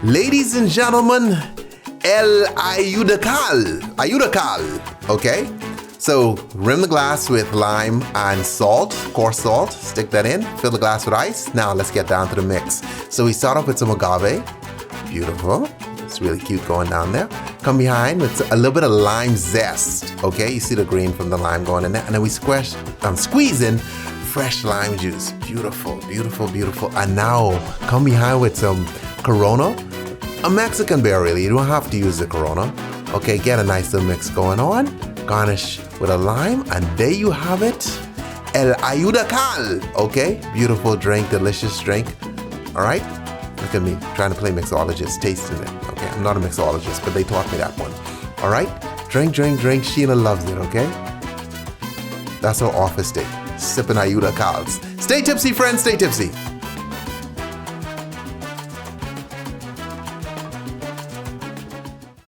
Ladies and gentlemen, El Ayudacal. Okay? So rim the glass with lime and salt, coarse salt. Stick that in, fill the glass with ice. Now let's get down to the mix. So we start off with some agave. Beautiful. It's really cute going down there. Come behind with a little bit of lime zest. Okay, you see the green from the lime going in there. And then we squeeze in fresh lime juice. Beautiful, beautiful, beautiful. And now come behind with some Corona. A Mexican beer, really. You don't have to use the Corona. Okay, get a nice little mix going on. Garnish with a lime, and there you have it. El Ayudacal. Okay, beautiful drink, delicious drink. All right, look at me trying to play mixologist, tasting it. Okay, I'm not a mixologist, but they taught me that one. All right, drink, drink, drink. Sheila loves it. Okay, that's our office day. Sipping Ayudacals. Stay tipsy, friends. Stay tipsy.